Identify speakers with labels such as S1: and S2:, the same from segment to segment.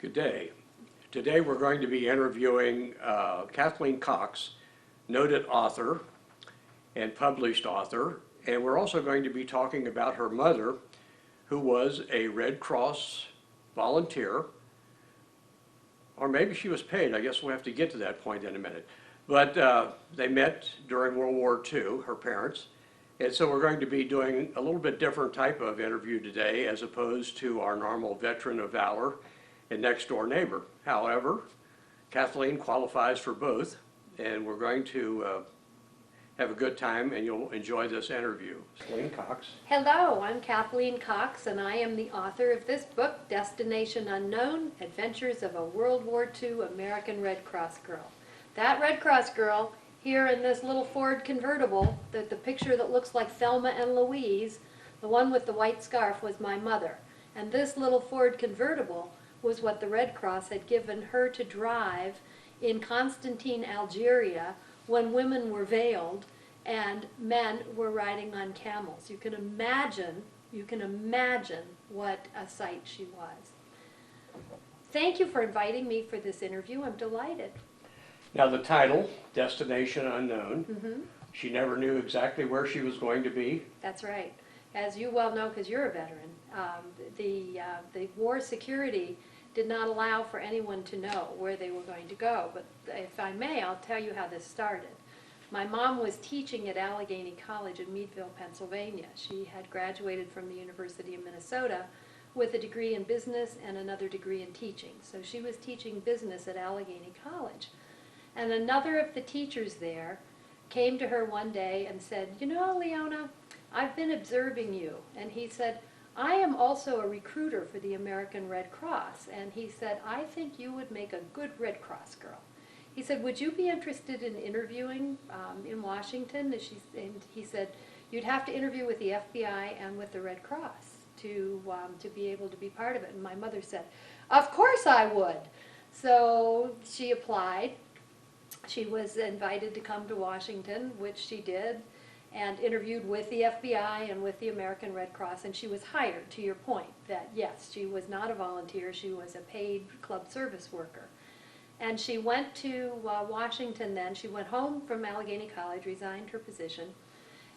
S1: Good day. Today we're going to be interviewing Kathleen Cox, noted author and published author, and we're also going to be talking about her mother, who was a Red Cross volunteer, or maybe she was paid. I guess we'll have to get to that point in a minute. But they met during World War II, her parents, and so we're going to be doing a little bit different type of interview today as opposed to our normal veteran of valor and next door neighbor. However, Kathleen qualifies for both, and we're going to have a good time, and you'll enjoy this interview. Kathleen Cox.
S2: Hello, I'm Kathleen Cox, and I am the author of this book, Destination Unknown, Adventures of a World War II American Red Cross Girl. That Red Cross girl here in this little Ford convertible, the picture that looks like Thelma and Louise, the one with the white scarf, was my mother. And this little Ford convertible was what the Red Cross had given her to drive in Constantine, Algeria, when women were veiled and men were riding on camels. You can imagine what a sight she was. Thank you for inviting me for this interview. I'm delighted.
S1: Now the title, Destination Unknown, She never knew exactly where she was going to be.
S2: That's right. As you well know, because you're a veteran, the war security did not allow for anyone to know where they were going to go. But if I may, I'll tell you how this started. My mom was teaching at Allegheny College in Meadville, Pennsylvania. She had graduated from the University of Minnesota with a degree in business and another degree in teaching. So she was teaching business at Allegheny College. And another of the teachers there came to her one day and said, "You know, LeOna, I've been observing you." And he said, "I am also a recruiter for the American Red Cross." And he said, "I think you would make a good Red Cross girl." He said, "Would you be interested in interviewing in Washington?" And he said, "You'd have to interview with the FBI and with the Red Cross to be able to be part of it." And my mother said, "Of course I would." So she applied. She was invited to come to Washington, which she did, and interviewed with the FBI and with the American Red Cross, and she was hired, to your point, that yes, she was not a volunteer, she was a paid club service worker. And she went to Washington then. She went home from Allegheny College, resigned her position,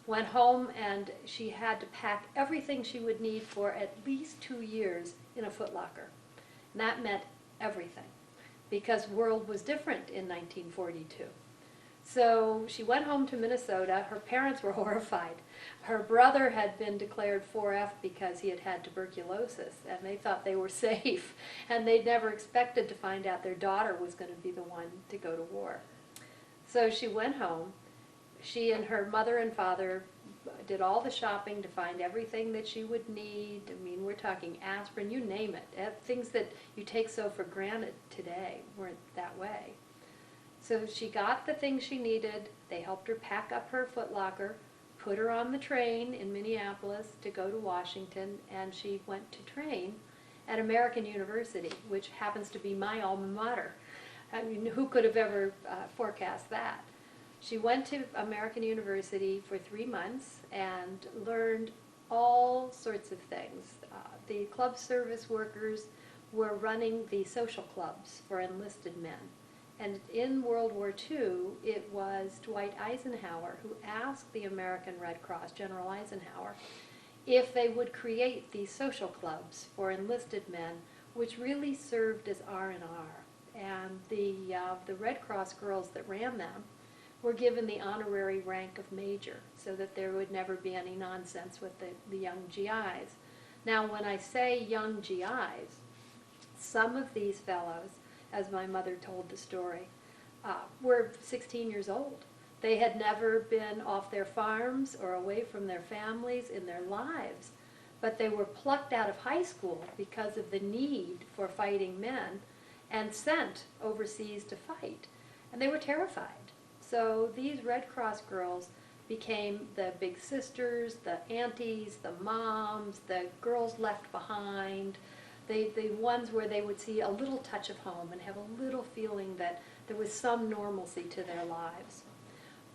S2: went home, and she had to pack everything she would need for at least 2 years in a footlocker. And that meant everything, because world was different in 1942. So she went home to Minnesota. Her parents were horrified. Her brother had been declared 4F because he had had tuberculosis, and they thought they were safe, and they'd never expected to find out their daughter was going to be the one to go to war. So she went home. She and her mother and father did all the shopping to find everything that she would need. I mean, we're talking aspirin, you name it. Things that you take so for granted today weren't that way. So she got the things she needed. They helped her pack up her footlocker, put her on the train in Minneapolis to go to Washington, and she went to train at American University, which happens to be my alma mater. I mean, who could have ever forecast that? She went to American University for 3 months and learned all sorts of things. The club service workers were running the social clubs for enlisted men. And in World War II, it was Dwight Eisenhower who asked the American Red Cross, General Eisenhower, if they would create these social clubs for enlisted men, which really served as R&R. And the Red Cross girls that ran them were given the honorary rank of major, so that there would never be any nonsense with the young GIs. Now, when I say young GIs, some of these fellows, as my mother told the story, were 16 years old. They had never been off their farms or away from their families in their lives, but they were plucked out of high school because of the need for fighting men and sent overseas to fight. And they were terrified. So these Red Cross girls became the big sisters, the aunties, the moms, the girls left behind, the ones where they would see a little touch of home and have a little feeling that there was some normalcy to their lives.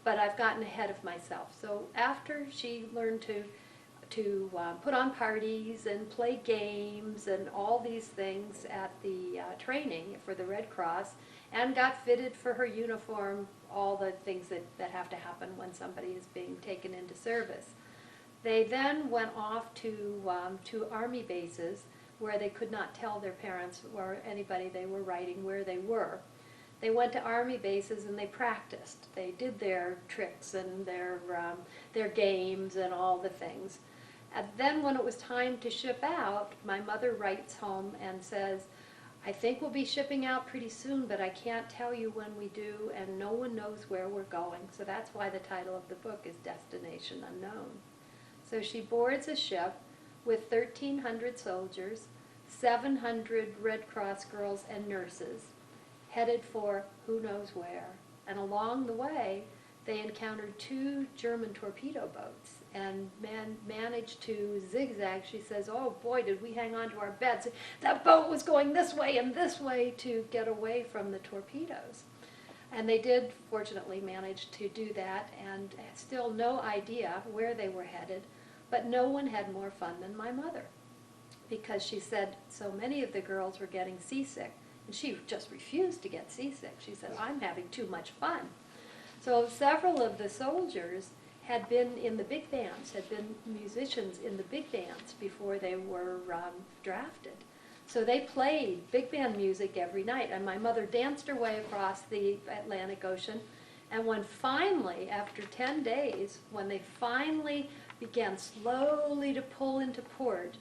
S2: But I've gotten ahead of myself. So after she learned to put on parties and play games and all these things at the training for the Red Cross, and got fitted for her uniform, all the things that have to happen when somebody is being taken into service. They then went off to Army bases where they could not tell their parents or anybody they were writing where they were. They went to Army bases and they practiced. They did their tricks and their games and all the things. And then when it was time to ship out, my mother writes home and says, I think we'll be shipping out pretty soon, but I can't tell you when we do, and no one knows where we're going. So that's why the title of the book is Destination Unknown. So she boards a ship with 1,300 soldiers, 700 Red Cross girls and nurses, headed for who knows where. And along the way, they encountered 2 German torpedo boats and managed to zigzag. She says, oh boy, did we hang on to our beds. That boat was going this way and this way to get away from the torpedoes. And they did, fortunately, manage to do that, and still no idea where they were headed. But no one had more fun than my mother, because she said so many of the girls were getting seasick, and she just refused to get seasick. She said, I'm having too much fun. So several of the soldiers had been in the big bands, had been musicians in the big bands before they were drafted. So they played big band music every night, and my mother danced her way across the Atlantic Ocean. And when finally, after 10 days, when they finally began slowly to pull into port,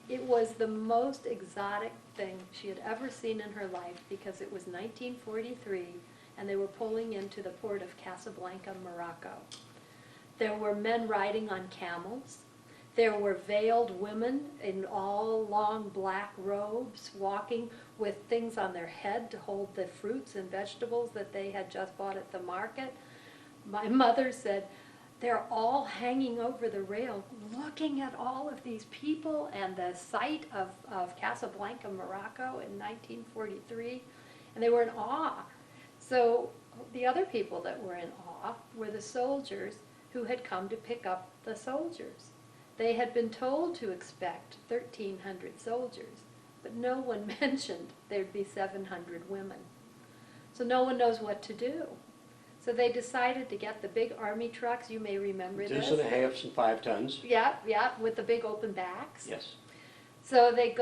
S2: it was the most exotic thing she had ever seen in her life, because it was 1943, and they were pulling into the port of Casablanca, Morocco. There were men riding on camels. There were veiled women in all long black robes, walking with things on their head to hold the fruits and vegetables that they had just bought at the market. My mother said, they're all hanging over the rail, looking at all of these people and the site of Casablanca, Morocco in 1943, and they were in awe. So the other people that were in awe were the soldiers who had come to pick up the soldiers. They had been told to expect 1,300 soldiers, but no one mentioned there'd be 700 women. So no one knows what to do. So they decided to get the big Army trucks. You may remember this.
S1: 2.5 and 5 tons.
S2: Yeah, with the big open backs.
S1: Yes.
S2: So they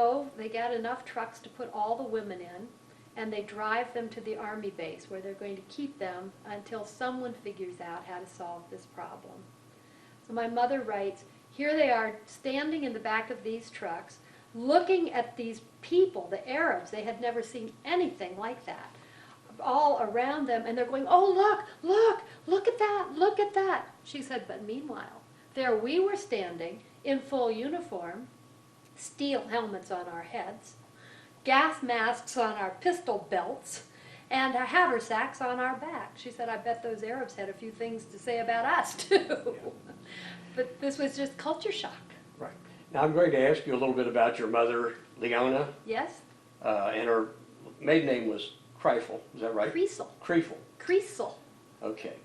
S2: get enough trucks to put all the women in, and they drive them to the Army base where they're going to keep them until someone figures out how to solve this problem. So my mother writes, here they are standing in the back of these trucks, looking at these people, the Arabs. They had never seen anything like that, all around them, and they're going, oh, look at that. She said, but meanwhile, there we were standing in full uniform, steel helmets on our heads, gas masks on our pistol belts, and haversacks on our back. She said, I bet those Arabs had a few things to say about us, too. Yeah. But this was just culture shock.
S1: Right. Now I'm going to ask you a little bit about your mother, LeOna.
S2: Yes?
S1: And her maiden name was Kreifel, is that right?
S2: Kreisel.
S1: Kreifel. Okay.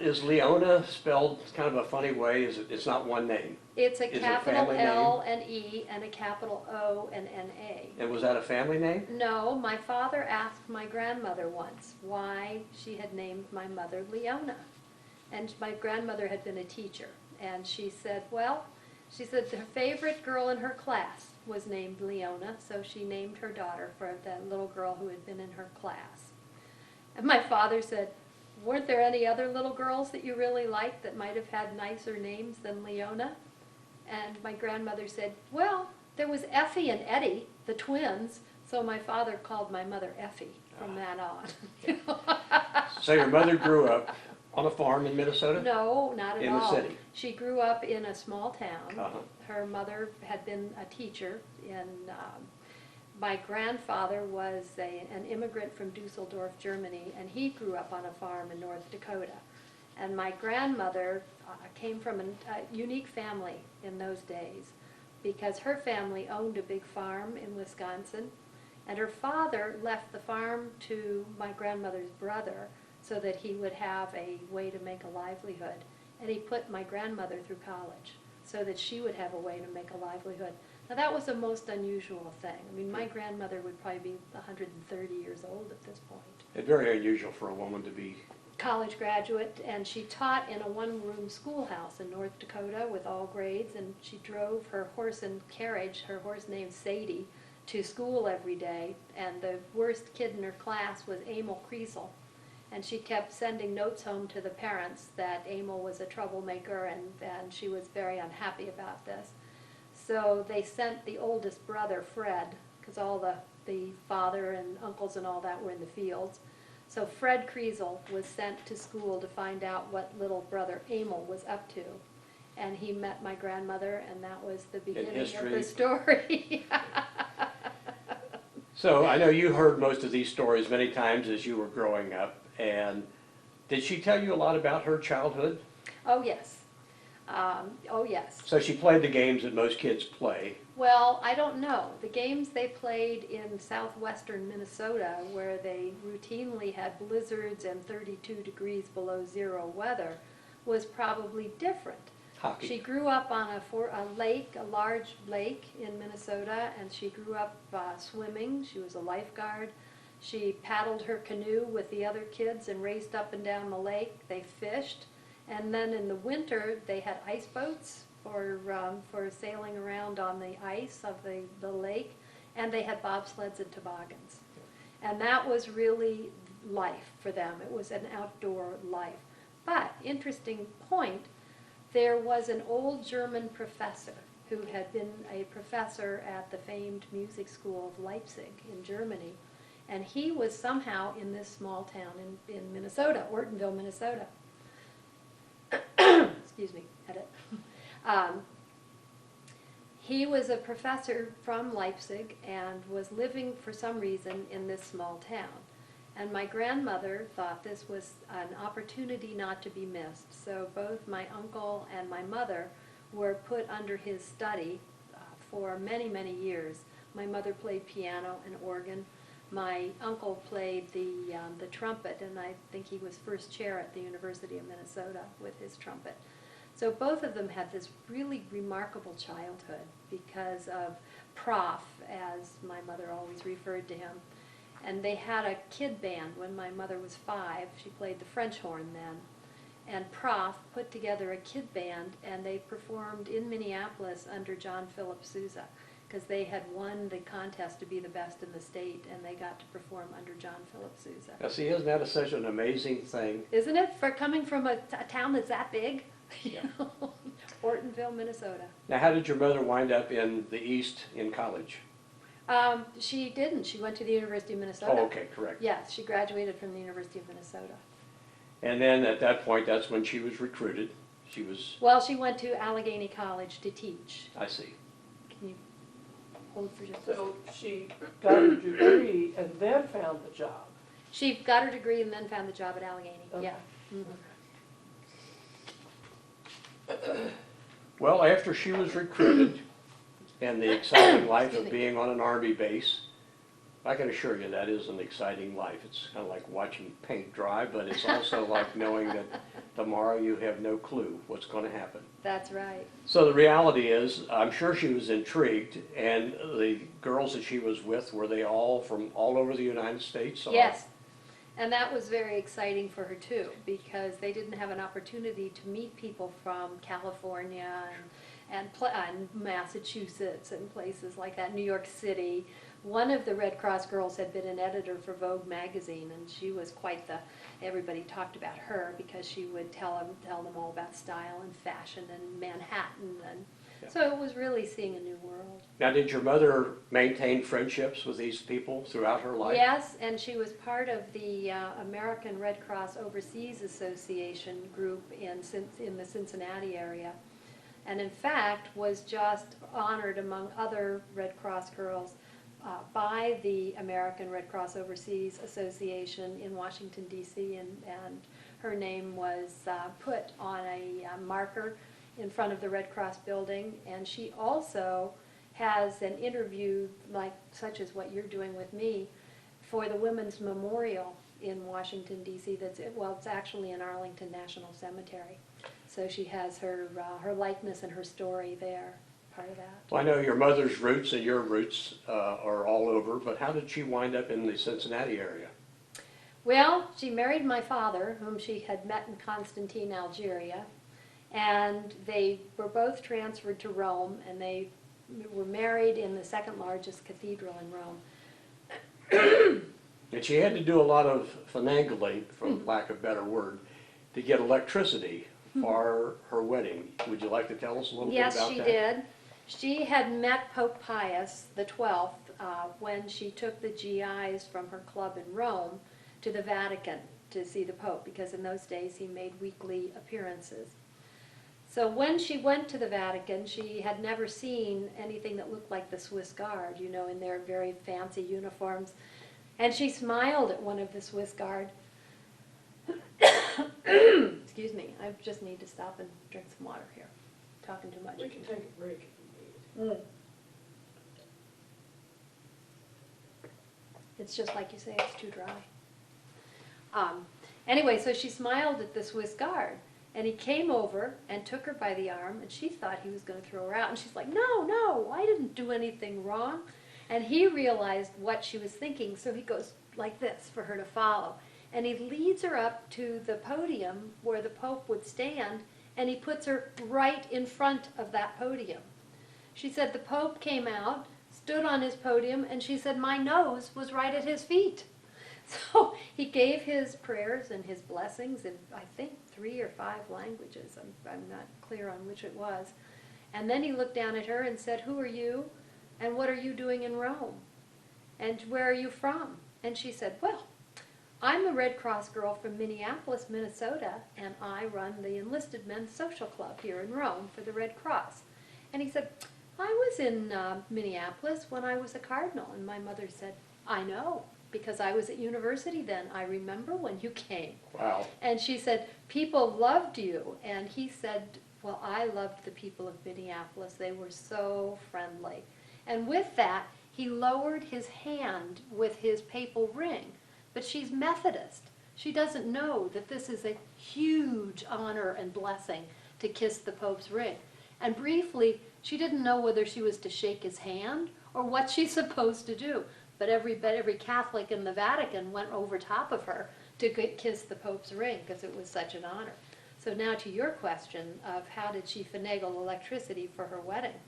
S1: Is LeOna spelled kind of a funny way? It's not one name?
S2: It's a capital L
S1: name?
S2: and E and a capital O and N-A.
S1: And was that a family name?
S2: No, my father asked my grandmother once why she had named my mother LeOna. And my grandmother had been a teacher. And she said, well, her favorite girl in her class was named LeOna, so she named her daughter for that little girl who had been in her class. And my father said, weren't there any other little girls that you really liked that might have had nicer names than LeOna? And my grandmother said, well, there was Effie and Eddie, the twins, so my father called my mother Effie from that on.
S1: So your mother grew up on a farm in Minnesota?
S2: No, not at all.
S1: In the city?
S2: She grew up in a small town.
S1: Uh-huh.
S2: Her mother had been a teacher in, my grandfather was an immigrant from Dusseldorf, Germany, and he grew up on a farm in North Dakota. And my grandmother came from a unique family in those days, because her family owned a big farm in Wisconsin, and her father left the farm to my grandmother's brother so that he would have a way to make a livelihood. And he put my grandmother through college. so that she would have a way to make a livelihood. Now that was the most unusual thing. I mean, my grandmother would probably be 130 years old at this point.
S1: It's very unusual for a woman to be.
S2: College graduate, and she taught in a one-room schoolhouse in North Dakota with all grades, and she drove her horse and carriage, her horse named Sadie, to school every day, and the worst kid in her class was Emil Kriesel. And she kept sending notes home to the parents that Emil was a troublemaker, and she was very unhappy about this. So they sent the oldest brother, Fred, because all the father and uncles and all that were in the fields. So Fred Kriesel was sent to school to find out what little brother Emil was up to. And he met my grandmother, and that was the beginning of the story.
S1: So I know you heard most of these stories many times as you were growing up. And did she tell you a lot about her childhood?
S2: Oh, yes. Oh, yes.
S1: So she played the games that most kids play.
S2: Well, I don't know. The games they played in southwestern Minnesota, where they routinely had blizzards and 32 degrees below zero weather, was probably different.
S1: Hockey.
S2: She grew up on a lake, a large lake in Minnesota, and she grew up swimming. She was a lifeguard. She paddled her canoe with the other kids and raced up and down the lake. They fished. And then in the winter, they had ice boats for sailing around on the ice of the lake. And they had bobsleds and toboggans. And that was really life for them. It was an outdoor life. But, interesting point, there was an old German professor who had been a professor at the famed music school of Leipzig in Germany. And he was somehow in this small town in Minnesota, Ortonville, Minnesota. Excuse me, edit. He was a professor from Leipzig and was living for some reason in this small town. And my grandmother thought this was an opportunity not to be missed. So both my uncle and my mother were put under his study for many, many years. My mother played piano and organ. My uncle played the trumpet, and I think he was first chair at the University of Minnesota with his trumpet. So both of them had this really remarkable childhood because of Prof, as my mother always referred to him. And they had a kid band when my mother was 5. She played the French horn then. And Prof put together a kid band, and they performed in Minneapolis under John Philip Sousa, because they had won the contest to be the best in the state, and they got to perform under John Philip Sousa.
S1: Now, see, isn't that such an amazing thing?
S2: Isn't it, for coming from a town that's that big?
S1: Yeah.
S2: Ortonville, Minnesota.
S1: Now, how did your mother wind up in the East in college?
S2: She didn't. She went to the University of Minnesota.
S1: Oh, okay, correct.
S2: Yes, she graduated from the University of Minnesota.
S1: And then at that point, that's when she was recruited. She was...
S2: Well, she went to Allegheny College to teach.
S1: I see.
S2: Can you hold for just a second?
S3: So she got her degree and then found the job.
S2: She got her degree and then found the job at Allegheny.
S3: Okay.
S2: Yeah. Mhm.
S1: Well, after she was recruited and the exciting life of being on an Army base, I can assure you that is an exciting life. It's kind of like watching paint dry, but it's also like knowing that tomorrow you have no clue what's going to happen.
S2: That's right.
S1: So the reality is, I'm sure she was intrigued, and the girls that she was with, were they all from all over the United States? Or?
S2: Yes. And that was very exciting for her too, because they didn't have an opportunity to meet people from California and Massachusetts and places like that, New York City. One of the Red Cross girls had been an editor for Vogue magazine, and she was quite everybody talked about her because she would tell them all about style and fashion and Manhattan, and so it was really seeing a new world.
S1: Now, did your mother maintain friendships with these people throughout her life?
S2: Yes, and she was part of the American Red Cross Overseas Association group in the Cincinnati area, and in fact was just honored among other Red Cross girls by the American Red Cross Overseas Association in Washington, D.C., and her name was put on a marker in front of the Red Cross building, and she also has an interview such as what you're doing with me for the Women's Memorial in Washington, D.C. It's actually in Arlington National Cemetery. So she has her likeness and her story there, part of that.
S1: Well, I know your mother's roots and your roots are all over, but how did she wind up in the Cincinnati area?
S2: Well, she married my father, whom she had met in Constantine, Algeria, and they were both transferred to Rome, and they were married in the second largest cathedral in Rome.
S1: And she had to do a lot of finagling, for lack of a better word, to get electricity for her wedding. Would you like to tell us a little bit about that?
S2: Yes, she did. She had met Pope Pius XII when she took the GIs from her club in Rome to the Vatican to see the Pope, because in those days he made weekly appearances. So when she went to the Vatican, she had never seen anything that looked like the Swiss Guard, you know, in their very fancy uniforms. And she smiled at one of the Swiss Guard. Excuse me, I just need to stop and drink some water here. Talking too much.
S3: We can take a break if you need.
S2: It's just like you say, it's too dry. Anyway, so she smiled at the Swiss guard, and he came over and took her by the arm, and she thought he was going to throw her out. And she's like, no, no, I didn't do anything wrong. And he realized what she was thinking, so he goes like this for her to follow. And he leads her up to the podium where the Pope would stand, and he puts her right in front of that podium. She said the Pope came out, stood on his podium, and she said my nose was right at his feet. So he gave his prayers and his blessings in, I think, 3 or 5 languages. I'm not clear on which it was. And then he looked down at her and said, who are you? And what are you doing in Rome? And where are you from? And she said, well, I'm a Red Cross girl from Minneapolis, Minnesota, and I run the Enlisted Men's Social Club here in Rome for the Red Cross. And he said, I was in Minneapolis when I was a cardinal. And my mother said, I know, because I was at university then. I remember when you came.
S1: Wow.
S2: And she said, people loved you. And he said, well, I loved the people of Minneapolis. They were so friendly. And with that, he lowered his hand with his papal ring. But she's Methodist. She doesn't know that this is a huge honor and blessing to kiss the Pope's ring. And briefly, she didn't know whether she was to shake his hand or what she's supposed to do. But every Catholic in the Vatican went over top of her to kiss the Pope's ring because it was such an honor. So now to your question of how did she finagle electricity for her wedding.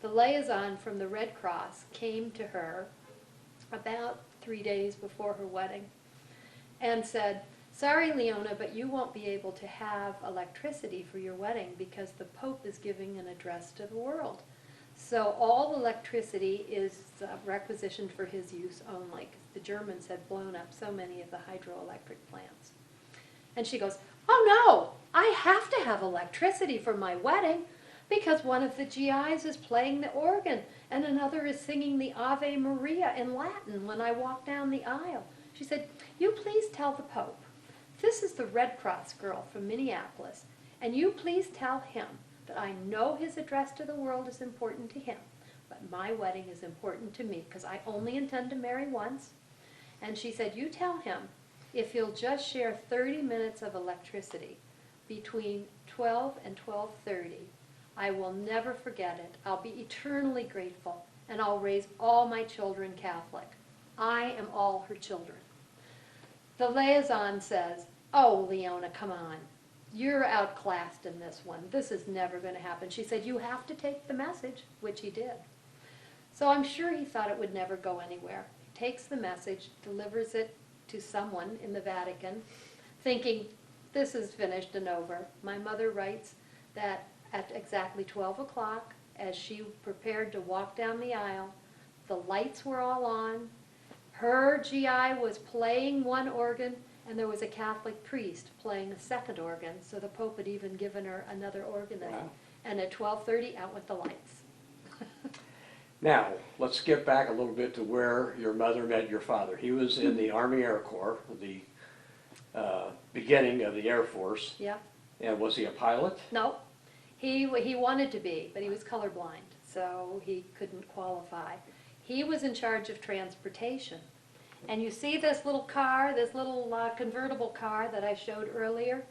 S2: The liaison from the Red Cross came to her about 3 days before her wedding and said, sorry, LeOna, but you won't be able to have electricity for your wedding because the Pope is giving an address to the world. So all electricity is requisitioned for his use only, because the Germans had blown up so many of the hydroelectric plants. And she goes, oh no, I have to have electricity for my wedding because one of the GIs is playing the organ and another is singing the Ave Maria in Latin when I walk down the aisle. She said, you please tell the Pope, this is the Red Cross girl from Minneapolis, and you please tell him that I know his address to the world is important to him, but my wedding is important to me because I only intend to marry once. And she said, you tell him if he'll just share 30 minutes of electricity between 12 and 12:30, I will never forget it. I'll be eternally grateful, and I'll raise all my children Catholic. I am all her children. The liaison says, oh, LeOna, come on. You're outclassed in this one. This is never going to happen. She said, you have to take the message, which he did. So I'm sure he thought it would never go anywhere. He takes the message, delivers it to someone in the Vatican, thinking, this is finished and over. My mother writes that at exactly 12 o'clock, as she prepared to walk down the aisle, the lights were all on. Her GI was playing one organ, and there was a Catholic priest playing a second organ, so the Pope had even given her another organist.
S1: Wow.
S2: And at 12:30, out went the lights.
S1: Now, let's skip back a little bit to where your mother met your father. He was in the Army Air Corps, the beginning of the Air Force.
S2: Yeah.
S1: And was he a pilot?
S2: No, he wanted to be, but he was colorblind, so he couldn't qualify. He was in charge of transportation. And you see this little car, this little convertible car that I showed earlier?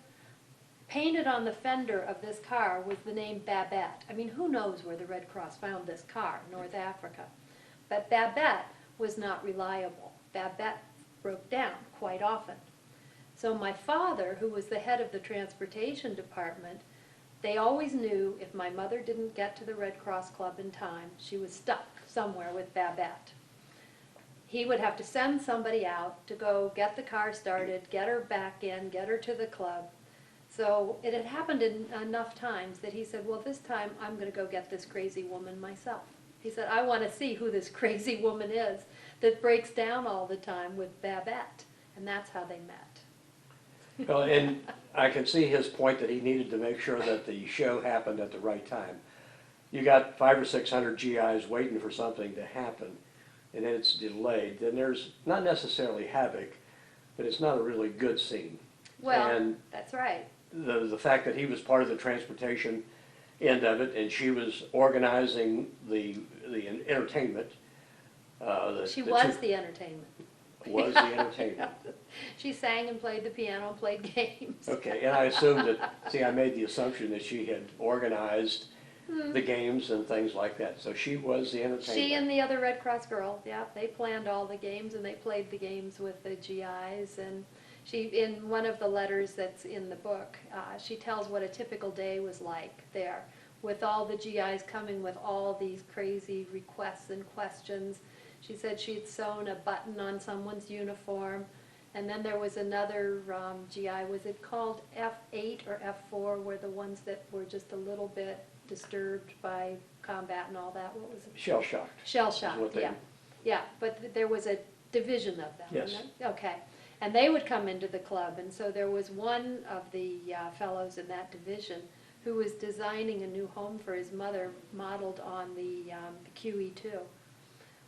S2: painted on the fender of this car was the name Babette. I mean, who knows where the Red Cross found this car, North Africa. But Babette was not reliable. Babette broke down quite often. So my father, who was the head of the transportation department, they always knew if my mother didn't get to the Red Cross Club in time, she was stuck somewhere with Babette. He would have to send somebody out to go get the car started, get her back in, get her to the club. So it had happened enough times that he said, well, this time I'm going to go get this crazy woman myself. He said, I want to see who this crazy woman is that breaks down all the time with Babette. And that's how they met.
S1: Well, and I can see his point that he needed to make sure that the show happened at the right time. You got 500 or 600 GIs waiting for something to happen, and then it's delayed. Then there's not necessarily havoc, but it's not a really good scene.
S2: Well,
S1: and
S2: that's right.
S1: the fact that he was part of the transportation end of it, and she was organizing the entertainment.
S2: She was the entertainment.
S1: Was the entertainment.
S2: She sang and played the piano and played games.
S1: Okay, and I assumed that, see, I made the assumption that she had organized the games and things like that. So she was the entertainment.
S2: She and the other Red Cross girl, yeah, they planned all the games and they played the games with the GIs. And she, in one of the letters that's in the book, she tells what a typical day was like there, with all the GIs coming with all these crazy requests and questions. She said she'd sewn a button on someone's uniform, and then there was another GI, was it called F8 or F4, were the ones that were just a little bit disturbed by combat and all that. What was it?
S1: Shell shocked.
S2: Shell shocked,
S1: they-
S2: yeah. Yeah, but there was a division of them.
S1: Yes.
S2: wasn't it? Okay. And they would come into the club, and so there was one of the fellows in that division who was designing a new home for his mother, modeled on the QE2,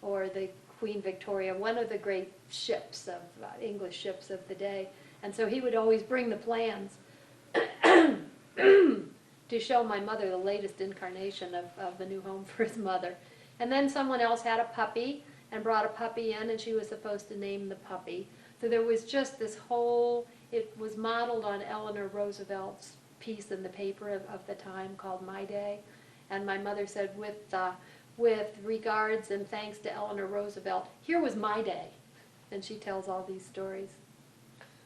S2: or the Queen Victoria, one of the great ships of, English ships of the day. And so he would always bring the plans to show my mother the latest incarnation of the new home for his mother. And then someone else had a puppy and brought a puppy in, and she was supposed to name the puppy. So there was just this whole, it was modeled on Eleanor Roosevelt's piece in the paper of the time called My Day. And my mother said, with regards and thanks to Eleanor Roosevelt, here was my day. And she tells all these stories.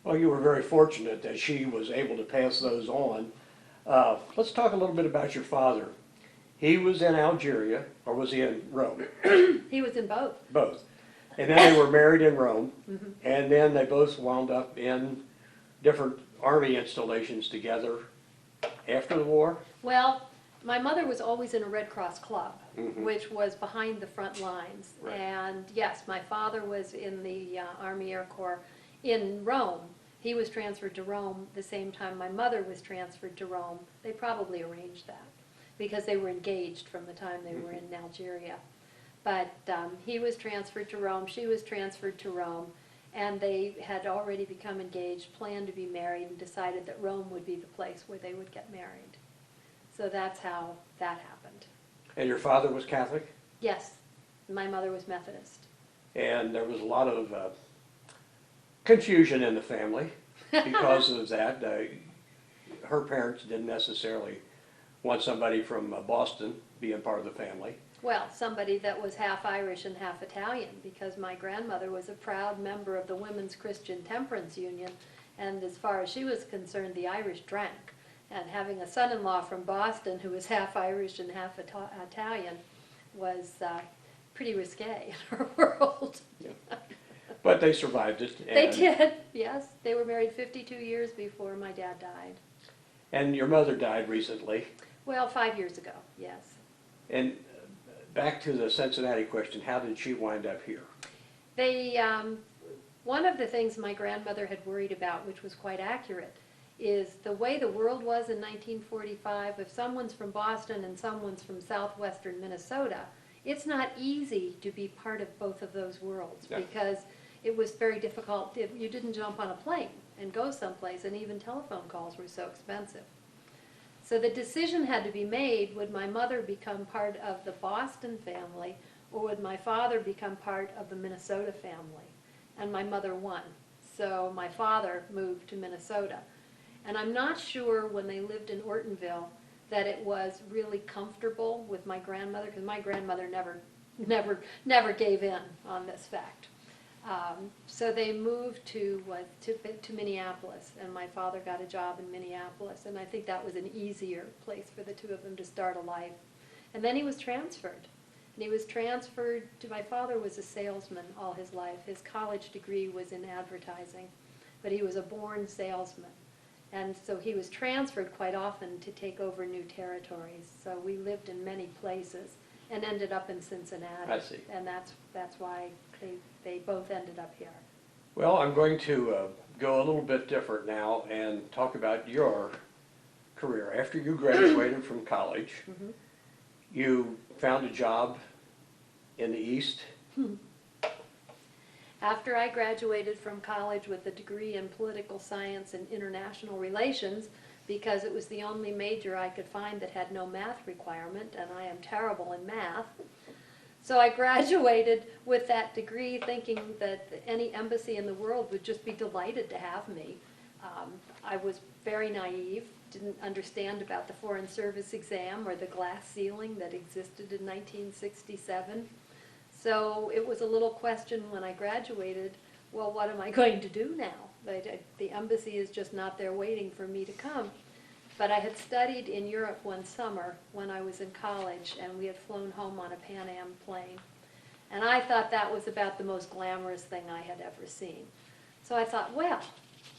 S1: Well, you were very fortunate that she was able to pass those on. Let's talk a little bit about your father. He was in Algeria, or was he in Rome?
S2: He was in both.
S1: Both. And then they were married in Rome, and then they both wound up in different army installations together after the war.
S2: Well, my mother was always in a Red Cross club, which was behind the front lines.
S1: Right.
S2: And yes, my father was in the Army Air Corps in Rome. He was transferred to Rome the same time my mother was transferred to Rome. They probably arranged that because they were engaged from the time they were in Algeria. But he was transferred to Rome, she was transferred to Rome, and they had already become engaged, planned to be married, and decided that Rome would be the place where they would get married. So that's how that happened.
S1: And your father was Catholic?
S2: Yes, my mother was Methodist.
S1: And there was a lot of confusion in the family because of that. Her parents didn't necessarily want somebody from Boston being part of the family.
S2: Well, somebody that was half Irish and half Italian, because my grandmother was a proud member of the Women's Christian Temperance Union, and as far as she was concerned, the Irish drank. And having a son-in-law from Boston who was half Irish and half Italian was pretty risque in her world.
S1: Yeah. But they survived it.
S2: They did, yes. They were married 52 years before my dad died.
S1: And your mother died recently.
S2: Well, 5 years ago, yes.
S1: And back to the Cincinnati question, how did she wind up here?
S2: They, one of the things my grandmother had worried about, which was quite accurate, is the way the world was in 1945. If someone's from Boston and someone's from southwestern Minnesota, it's not easy to be part of both of those worlds,
S1: Yeah.
S2: because it was very difficult. You didn't jump on a plane and go someplace, and even telephone calls were so expensive. So the decision had to be made, would my mother become part of the Boston family, or would my father become part of the Minnesota family? And my mother won. So my father moved to Minnesota. And I'm not sure when they lived in Ortonville that it was really comfortable with my grandmother, because my grandmother never gave in on this fact. So they moved to Minneapolis, and my father got a job in Minneapolis, and I think that was an easier place for the two of them to start a life. And then he was transferred. And he was transferred to, my father was a salesman all his life. His college degree was in advertising, but he was a born salesman. And so he was transferred quite often to take over new territories. So we lived in many places and ended up in Cincinnati.
S1: I see.
S2: And that's why they both ended up here.
S1: Well, I'm going to go a little bit different now and talk about your career. After you graduated from college, you found a job in the East.
S2: After I graduated from college with a degree in political science and international relations, because it was the only major I could find that had no math requirement, and I am terrible in math. So I graduated with that degree thinking that any embassy in the world would just be delighted to have me. I was very naive, didn't understand about the Foreign Service exam or the glass ceiling that existed in 1967. So it was a little question when I graduated, well, what am I going to do now? The embassy is just not there waiting for me to come. But I had studied in Europe one summer when I was in college, and we had flown home on a Pan Am plane. And I thought that was about the most glamorous thing I had ever seen. So I thought, well,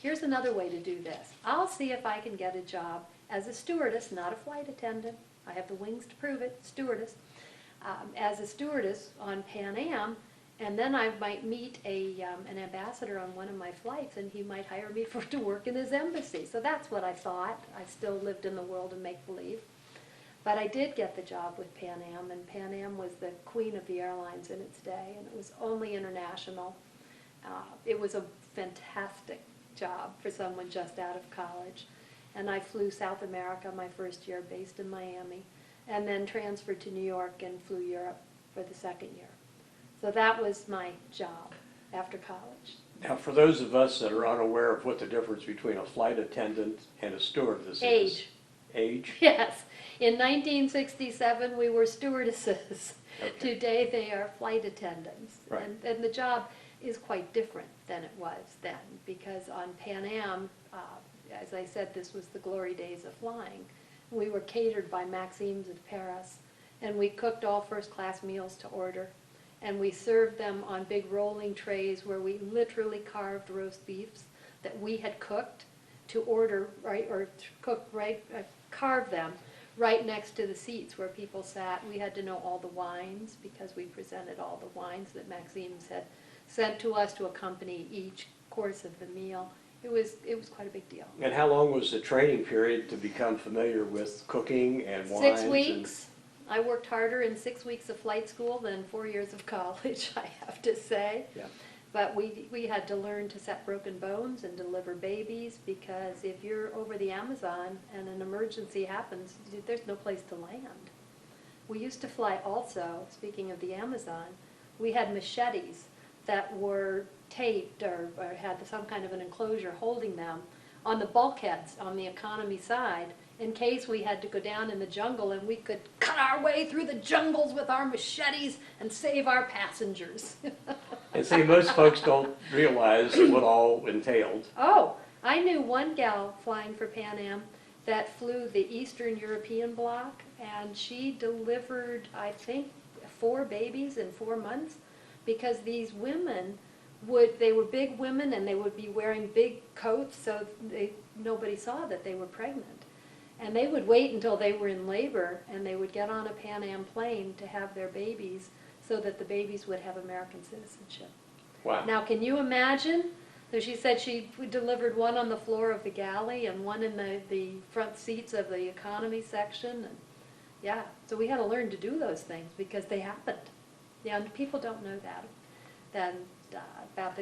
S2: here's another way to do this. I'll see if I can get a job as a stewardess, not a flight attendant. I have the wings to prove it, stewardess. As a stewardess on Pan Am, and then I might meet an ambassador on one of my flights, and he might hire me to work in his embassy. So that's what I thought. I still lived in the world of make-believe. But I did get the job with Pan Am, and Pan Am was the queen of the airlines in its day, and it was only international. It was a fantastic job for someone just out of college. And I flew South America my first year, based in Miami, and then transferred to New York and flew Europe for the second year. So that was my job after college.
S1: Now, for those of us that are unaware of what the difference between a flight attendant and a stewardess is.
S2: Age.
S1: Age?
S2: Yes. In 1967, we were stewardesses.
S1: Okay.
S2: Today, they are flight attendants.
S1: Right.
S2: And the job is quite different than it was then, because on Pan Am, as I said, this was the glory days of flying. We were catered by Maxime's of Paris, and we cooked all first-class meals to order, and we served them on big rolling trays where we literally carved roast beefs that we had cooked to order, right, or carve them right next to the seats where people sat. We had to know all the wines because we presented all the wines that Maxime's had sent to us to accompany each course of the meal. It was quite a big deal.
S1: And how long was the training period to become familiar with cooking and wines?
S2: 6 weeks. I worked harder in 6 weeks of flight school than 4 years of college, I have to say.
S1: Yeah.
S2: But we had to learn to set broken bones and deliver babies, because if you're over the Amazon and an emergency happens, there's no place to land. We used to fly also, speaking of the Amazon, we had machetes that were taped or had some kind of an enclosure holding them on the bulkheads on the economy side, in case we had to go down in the jungle and we could cut our way through the jungles with our machetes and save our passengers.
S1: And see, most folks don't realize what all entailed.
S2: Oh, I knew one gal flying for Pan Am that flew the Eastern European bloc, and she delivered, I think, 4 babies in 4 months, because these women they were big women, and they would be wearing big coats, so nobody saw that they were pregnant. And they would wait until they were in labor, and they would get on a Pan Am plane to have their babies, so that the babies would have American citizenship.
S1: Wow.
S2: Now, can you imagine? So she said she delivered one on the floor of the galley and one in the front seats of the economy section. And yeah, so we had to learn to do those things because they happened. Yeah, and people don't know that. About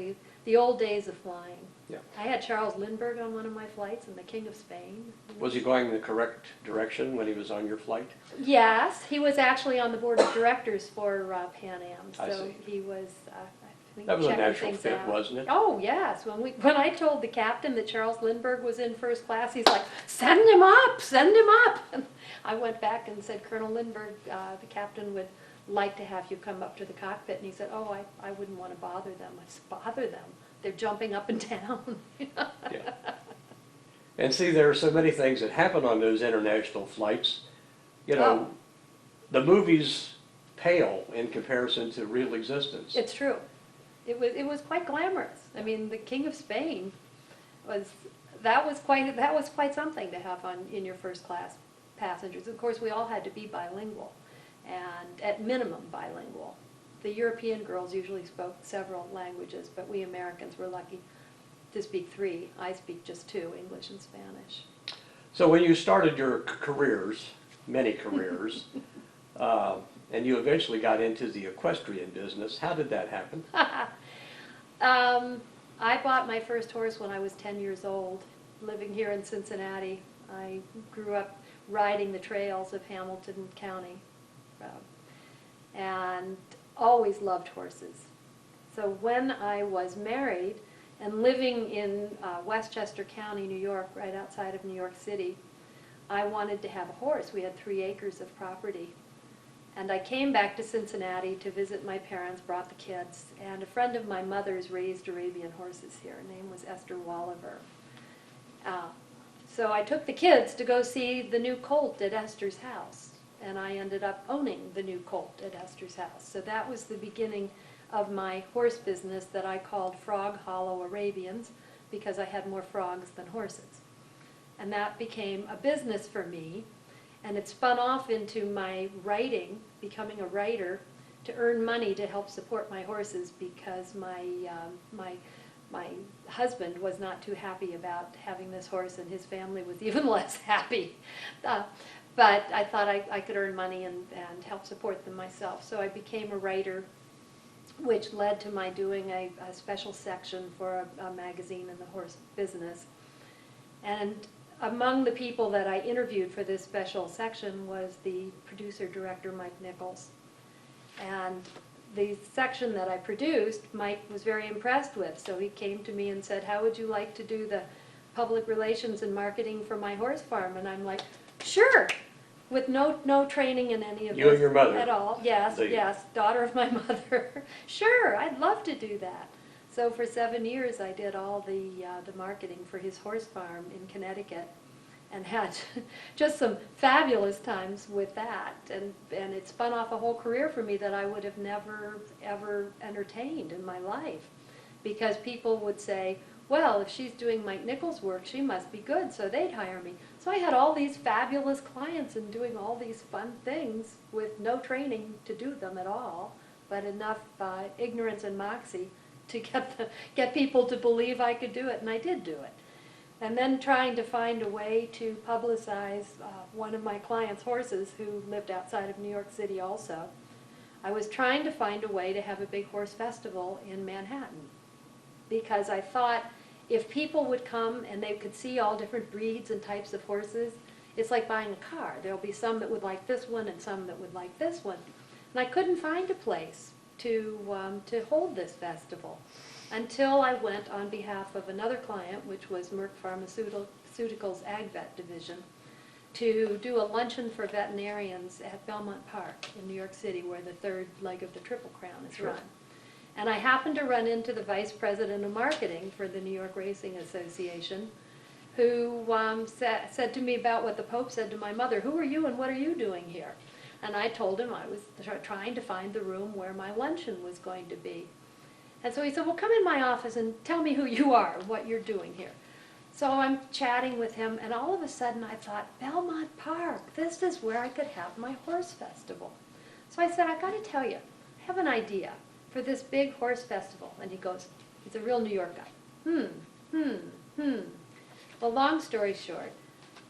S2: the old days of flying.
S1: Yeah.
S2: I had Charles Lindbergh on one of my flights, and the King of Spain.
S1: Was he going the correct direction when he was on your flight?
S2: Yes, he was actually on the board of directors for Pan Am.
S1: I
S2: So
S1: see.
S2: he was,
S1: That was a
S2: checking
S1: natural
S2: things
S1: fit,
S2: out.
S1: wasn't it?
S2: Oh, yes. When I told the captain that Charles Lindbergh was in first class, he's like, send him up, send him up. And I went back and said, Colonel Lindbergh, the captain would like to have you come up to the cockpit. And he said, oh, I wouldn't want to bother them. I said, bother them? They're jumping up and down.
S1: Yeah. And see, there are so many things that happen on those international flights. You know, the movies pale in comparison to real existence.
S2: It's true. It was quite glamorous. I mean, the King of Spain was quite something to have in your first class passengers. Of course, we all had to be bilingual, and at minimum bilingual. The European girls usually spoke several languages, but we Americans were lucky to speak 3. I speak just 2, English and Spanish.
S1: So when you started your careers, many careers, and you eventually got into the equestrian business, how did that happen?
S2: I bought my first horse when I was 10 years old, living here in Cincinnati. I grew up riding the trails of Hamilton County and always loved horses. So when I was married and living in Westchester County, New York, right outside of New York City, I wanted to have a horse. We had 3 acres of property. And I came back to Cincinnati to visit my parents, brought the kids, and a friend of my mother's raised Arabian horses here. Her name was Esther Walliver. So I took the kids to go see the new colt at Esther's house, and I ended up owning the new colt at Esther's house. So that was the beginning of my horse business that I called Frog Hollow Arabians, because I had more frogs than horses. And that became a business for me. And it spun off into my writing, becoming a writer, to earn money to help support my horses, because my husband was not too happy about having this horse, and his family was even less happy. But I thought I could earn money and help support them myself. So I became a writer, which led to my doing a special section for a magazine in the horse business. And among the people that I interviewed for this special section was the producer-director, Mike Nichols. And the section that I produced, Mike was very impressed with. So he came to me and said, how would you like to do the public relations and marketing for my horse farm? And I'm like, sure, with no training in any of this.
S1: You and your mother?
S2: At all. Yes, yes, daughter of my mother. Sure, I'd love to do that. So for 7 years, I did all the marketing for his horse farm in Connecticut, and had just some fabulous times with that. And it spun off a whole career for me that I would have never, ever entertained in my life. Because people would say, well, if she's doing Mike Nichols' work, she must be good, so they'd hire me. So I had all these fabulous clients and doing all these fun things with no training to do them at all, but enough ignorance and moxie to get people to believe I could do it, and I did do it. And then trying to find a way to publicize one of my clients' horses who lived outside of New York City also. I was trying to find a way to have a big horse festival in Manhattan, because I thought if people would come and they could see all different breeds and types of horses, it's like buying a car. There'll be some that would like this one and some that would like this one. And I couldn't find a place to hold this festival until I went on behalf of another client, which was Merck Pharmaceuticals AgVet division, to do a luncheon for veterinarians at Belmont Park in New York City, where the third leg of the Triple Crown is run. And I happened to run into the vice president of marketing for the New York Racing Association, who said to me about what the Pope said to my mother, who are you and what are you doing here? And I told him I was trying to find the room where my luncheon was going to be. And so he said, well, come in my office and tell me who you are and what you're doing here. So I'm chatting with him, and all of a sudden I thought, Belmont Park, this is where I could have my horse festival. So I said, I've got to tell you, I have an idea for this big horse festival. And he goes, he's a real New York guy. Well, long story short,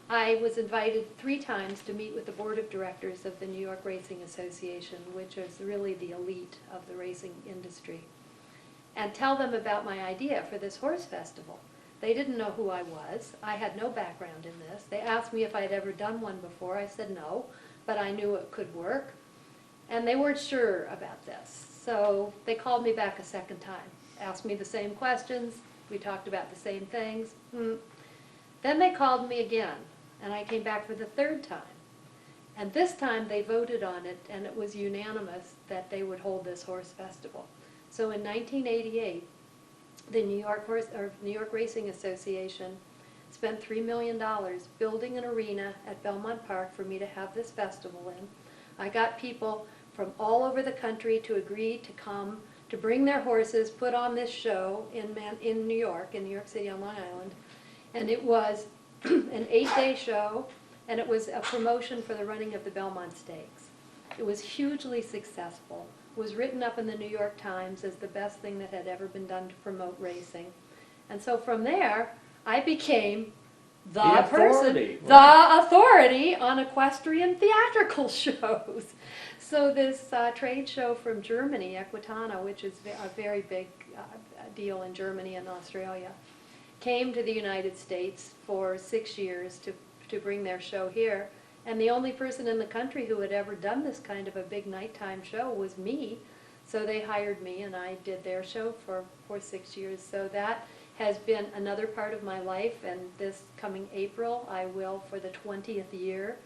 S2: I was invited 3 times to meet with the board of directors of the New York Racing Association, which is really the elite of the racing industry, and tell them about my idea for this horse festival. They didn't know who I was. I had no background in this. They asked me if I'd ever done one before. I said no, but I knew it could work. And they weren't sure about this. So they called me back a second time, asked me the same questions, we talked about the same things. Then they called me again, and I came back for the third time. And this time they voted on it, and it was unanimous that they would hold this horse festival. So in 1988, the New York Racing Association spent $3 million building an arena at Belmont Park for me to have this festival in. I got people from all over the country to agree to come, to bring their horses, put on this show in New York City on Long Island. And it was an 8-day show, and it was a promotion for the running of the Belmont Stakes. It was hugely successful. It was written up in the New York Times as the best thing that had ever been done to promote racing. And so from there, I became the authority on equestrian theatrical shows. So this trade show from Germany, Equitana, which is a very big deal in Germany and Australia, came to the United States for 6 years to bring their show here. And the only person in the country who had ever done this kind of a big nighttime show was me. So they hired me, and I did their show for 6 years. So that has been another part of my life, and this coming April, I will, for the 20th year,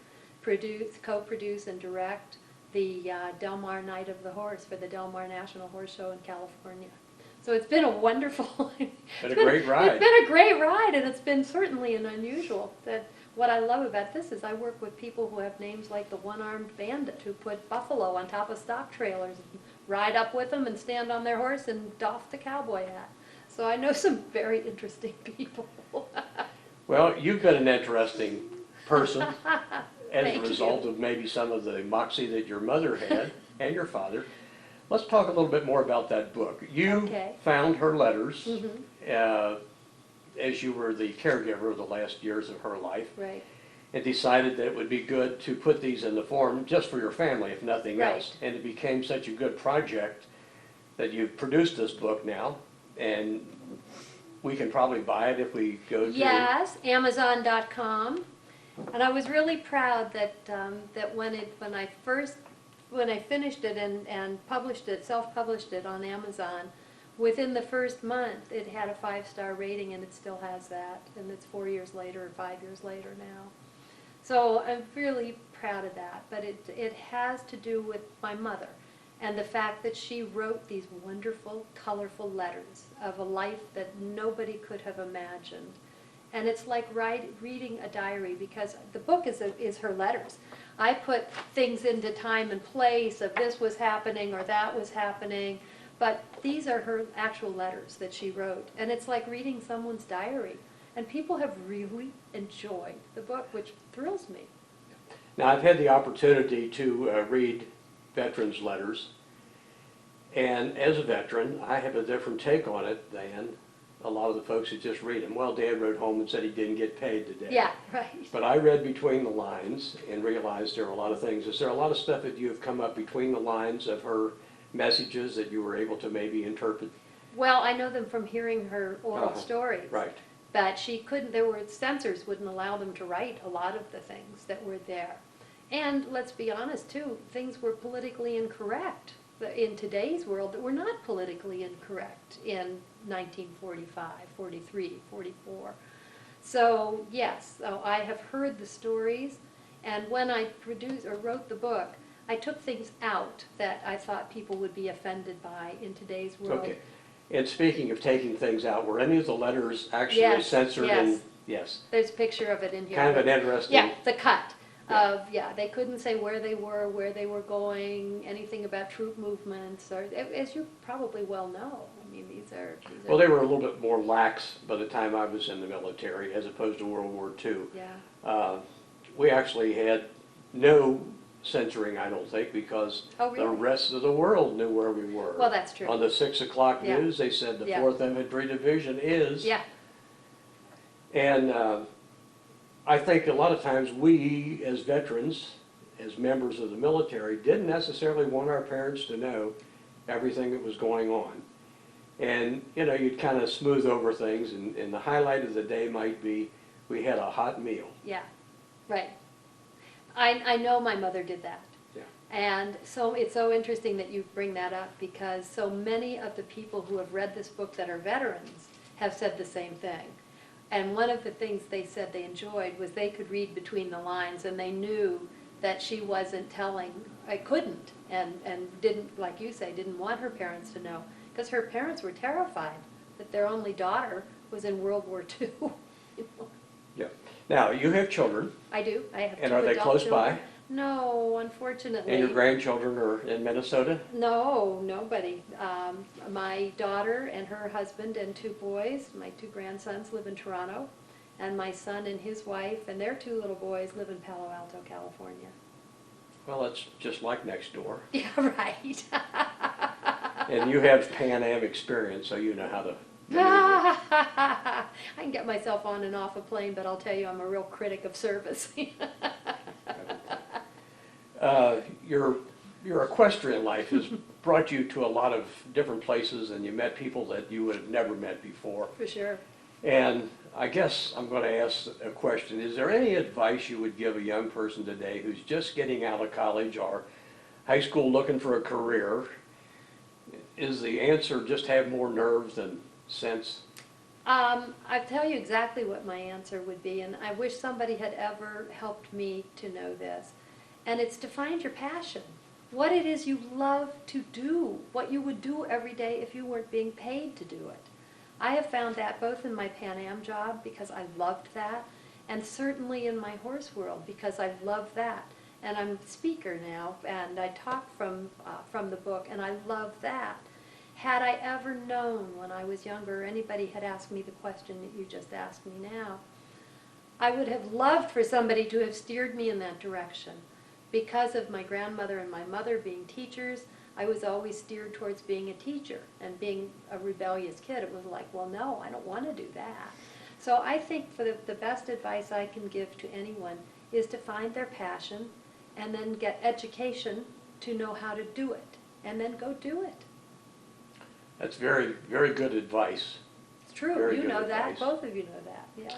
S2: co-produce and direct the Del Mar Night of the Horse for the Del Mar National Horse Show in California. So it's been a wonderful,
S1: Been a great ride.
S2: It's been a great ride, and it's been certainly an unusual. What I love about this is I work with people who have names like the One-Armed Bandit, who put buffalo on top of stock trailers, and ride up with them and stand on their horse and doff the cowboy hat. So I know some very interesting people.
S1: Well, you've been an interesting person as a
S2: Thank
S1: result
S2: you.
S1: of maybe some of the moxie that your mother had and your father. Let's talk a little bit more about that book. You
S2: Okay.
S1: found her letters
S2: Mhm.
S1: As you were the caregiver of the last years of her life,
S2: Right.
S1: and decided that it would be good to put these in the form just for your family, if nothing
S2: Right.
S1: else. And it became such a good project that you've produced this book now, and we can probably buy it if we go to...
S2: Yes, Amazon.com. And I was really proud that when I finished it and published it, self-published it on Amazon, within the first month it had a 5-star rating, and it still has that, and it's 4 years later or 5 years later now. So I'm really proud of that, but it has to do with my mother and the fact that she wrote these wonderful, colorful letters of a life that nobody could have imagined. And it's like reading a diary, because the book is her letters. I put things into time and place of this was happening or that was happening, but these are her actual letters that she wrote. And it's like reading someone's diary. And people have really enjoyed the book, which thrills me.
S1: Now, I've had the opportunity to read veterans' letters, and as a veteran, I have a different take on it than a lot of the folks who just read them. Well, Dad wrote home and said he didn't get paid today.
S2: Yeah, right.
S1: But I read between the lines and realized there are a lot of things. Is there a lot of stuff that you have come up between the lines of her messages that you were able to maybe interpret?
S2: Well, I know them from hearing her oral
S1: Uh-huh.
S2: stories.
S1: Right.
S2: But she couldn't, there were censors wouldn't allow them to write a lot of the things that were there. And let's be honest too, things were politically incorrect in today's world that were not politically incorrect in 1945, 43, 44. So yes, so I have heard the stories, and when I wrote the book, I took things out that I thought people would be offended by in today's world.
S1: Okay. And speaking of taking things out, were any of the letters actually
S2: Yes,
S1: censored?
S2: yes.
S1: Yes.
S2: There's a picture of it in here.
S1: Kind of an interesting...
S2: Yeah, the cut of, they couldn't say where they were going, anything about troop movements, or, as you probably well know. I mean, these are...
S1: Well, they were a little bit more lax by the time I was in the military as opposed to World War II.
S2: Yeah.
S1: We actually had no censoring, I don't think, because
S2: Oh,
S1: the
S2: really?
S1: rest of the world knew where we were.
S2: Well, that's true.
S1: On the 6 o'clock
S2: Yeah.
S1: news, they said the
S2: Yeah.
S1: 4th Infantry Division is.
S2: Yeah,
S1: And I think a lot of times we, as veterans, as members of the military, didn't necessarily want our parents to know everything that was going on. And, you know, you'd kind of smooth over things, and the highlight of the day might be we had a hot meal.
S2: yeah, right. I know my mother did that.
S1: Yeah.
S2: And so it's so interesting that you bring that up, because so many of the people who have read this book that are veterans have said the same thing. And one of the things they said they enjoyed was they could read between the lines, and they knew that she wasn't telling, I couldn't, and didn't, like you say, didn't want her parents to know, because her parents were terrified that their only daughter was in World War II. You know?
S1: Yeah. Now, you have children.
S2: I do. I have
S1: And
S2: two
S1: are they
S2: adult
S1: close
S2: children.
S1: by?
S2: No, unfortunately.
S1: And your grandchildren are in Minnesota?
S2: No, nobody. My daughter and her husband and two boys, my two grandsons, live in Toronto. And my son and his wife and their two little boys live in Palo Alto, California.
S1: Well, it's just like next door.
S2: Yeah, right.
S1: And you have Pan Am experience, so you know how to maneuver.
S2: I can get myself on and off a plane, but I'll tell you, I'm a real critic of service.
S1: Your equestrian life has brought you to a lot of different places, and you met people that you would have never met before.
S2: For sure.
S1: And I guess I'm going to ask a question. Is there any advice you would give a young person today who's just getting out of college or high school looking for a career? Is the answer just have more nerve than sense?
S2: I'll tell you exactly what my answer would be, and I wish somebody had ever helped me to know this. And it's to find your passion. What it is you love to do, what you would do every day if you weren't being paid to do it. I have found that both in my Pan Am job, because I loved that, and certainly in my horse world, because I love that. And I'm a speaker now, and I talk from the book, and I love that. Had I ever known when I was younger, or anybody had asked me the question that you just asked me now, I would have loved for somebody to have steered me in that direction. Because of my grandmother and my mother being teachers, I was always steered towards being a teacher, and being a rebellious kid, it was like, well, no, I don't want to do that. So I think for the best advice I can give to anyone is to find their passion, and then get education to know how to do it, and then go do it.
S1: That's very, very good advice.
S2: It's true.
S1: Very
S2: You
S1: good
S2: know that.
S1: advice.
S2: Both of you know that. Yeah.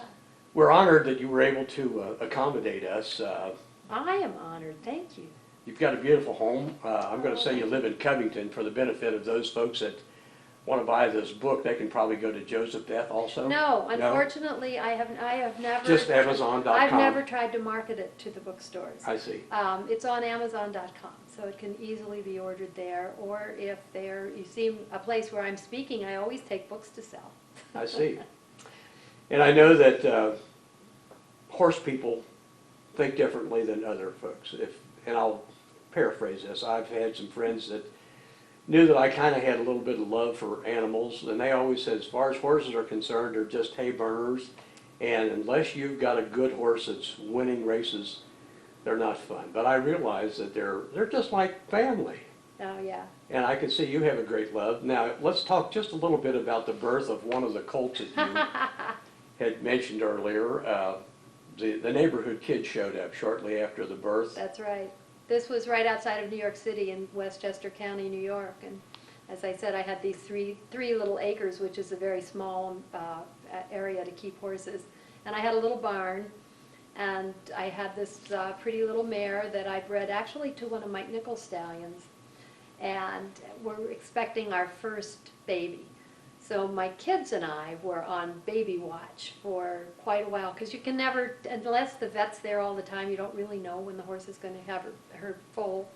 S1: We're honored that you were able to accommodate us.
S2: I am honored. Thank you.
S1: You've got a beautiful home. I'm going to say you live in Covington. For the benefit of those folks that want to buy this book, they can probably go to Joseph Beth also?
S2: No, unfortunately, I have never.
S1: Just Amazon.com.
S2: I've never tried to market it to the bookstores.
S1: I see.
S2: It's on Amazon.com, so it can easily be ordered there. Or if you see a place where I'm speaking, I always take books to sell.
S1: I see. And I know that horse people think differently than other folks. And I'll paraphrase this. I've had some friends that knew that I kind of had a little bit of love for animals, and they always said, as far as horses are concerned, they're just hay burners, and unless you've got a good horse that's winning races, they're not fun. But I realize that they're just like family.
S2: Oh, yeah.
S1: And I can see you have a great love. Now, let's talk just a little bit about the birth of one of the colts that you had mentioned earlier. The neighborhood kid showed up shortly after the birth.
S2: That's right. This was right outside of New York City in Westchester County, New York. And as I said, I had these three little acres, which is a very small area to keep horses. And I had a little barn, and I had this pretty little mare that I bred actually to one of Mike Nichols' stallions. And we're expecting our first baby. So my kids and I were on baby watch for quite a while, because you can never, unless the vet's there all the time, you don't really know when the horse is going to have her foal.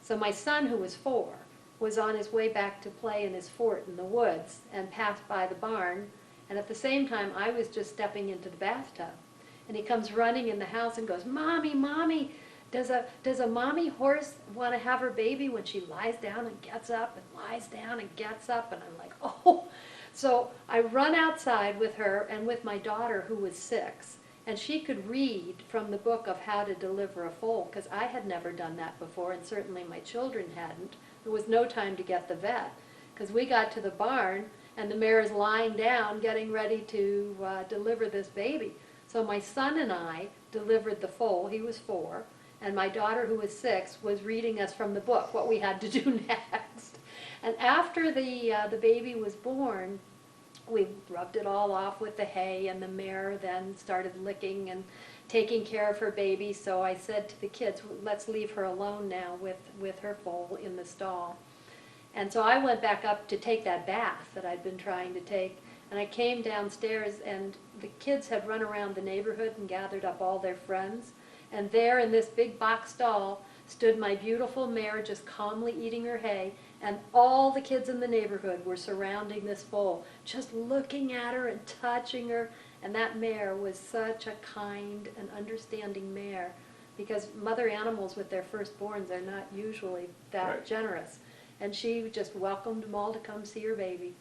S2: So my son, who was 4, was on his way back to play in his fort in the woods and passed by the barn. And at the same time, I was just stepping into the bathtub. And he comes running in the house and goes, "Mommy, Mommy, does a mommy horse want to have her baby when she lies down and gets up and lies down and gets up?" And I'm like, oh. So I run outside with her and with my daughter, who was 6, and she could read from the book of how to deliver a foal, because I had never done that before, and certainly my children hadn't. There was no time to get the vet, because we got to the barn and the mare is lying down getting ready to deliver this baby. So my son and I delivered the foal. He was 4. And my daughter, who was 6, was reading us from the book what we had to do next. And after the baby was born, we rubbed it all off with the hay, and the mare then started licking and taking care of her baby, so I said to the kids, let's leave her alone now with her foal in the stall. And so I went back up to take that bath that I'd been trying to take, and I came downstairs, and the kids had run around the neighborhood and gathered up all their friends, and there in this big box stall stood my beautiful mare just calmly eating her hay, and all the kids in the neighborhood were surrounding this foal, just looking at her and touching her. And that mare was such a kind and understanding mare, because mother animals with their firstborns are not usually that
S1: Right.
S2: generous. And she just welcomed them all to come see her baby.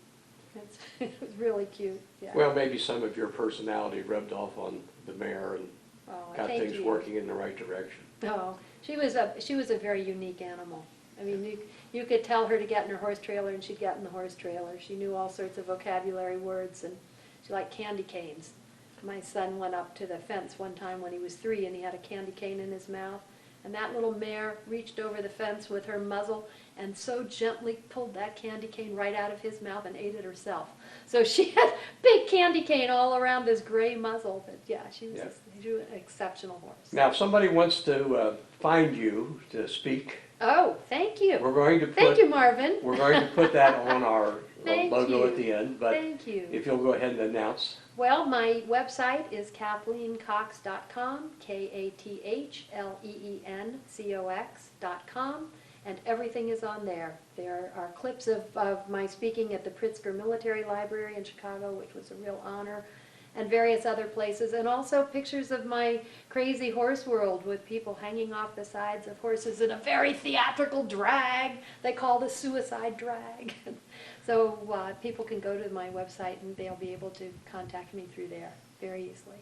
S2: It was really cute, yeah.
S1: Well, maybe some of your personality rubbed off on the mare and
S2: Oh,
S1: got
S2: thank
S1: things
S2: you.
S1: working in the right direction.
S2: Oh, she was a very unique animal. I mean, you could tell her to get in her horse trailer and she'd get in the horse trailer. She knew all sorts of vocabulary words, and she liked candy canes. My son went up to the fence one time when he was 3 and he had a candy cane in his mouth. And that little mare reached over the fence with her muzzle and so gently pulled that candy cane right out of his mouth and ate it herself. So she had big candy cane all around this gray muzzle. But yeah, she was an exceptional horse.
S1: Now, if somebody wants to find you to speak,
S2: Oh, thank you.
S1: we're going to
S2: Thank you, Marvin.
S1: we're going to put that on our
S2: Thank
S1: logo
S2: you.
S1: at the end. But
S2: Thank you.
S1: if you'll go ahead and announce.
S2: Well, my website is KathleenCox.com, KathleenCox.com, and everything is on there. There are clips of my speaking at the Pritzker Military Library in Chicago, which was a real honor, and various other places, and also pictures of my crazy horse world with people hanging off the sides of horses in a very theatrical drag they call the suicide drag. So people can go to my website and they'll be able to contact me through there very easily.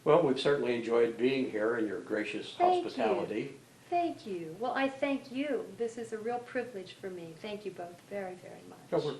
S1: Well, we've certainly enjoyed being here and your gracious
S2: Thank you.
S1: hospitality.
S2: Thank you. Well, I thank you. This is a real privilege for me. Thank you both very, very much.
S1: So we're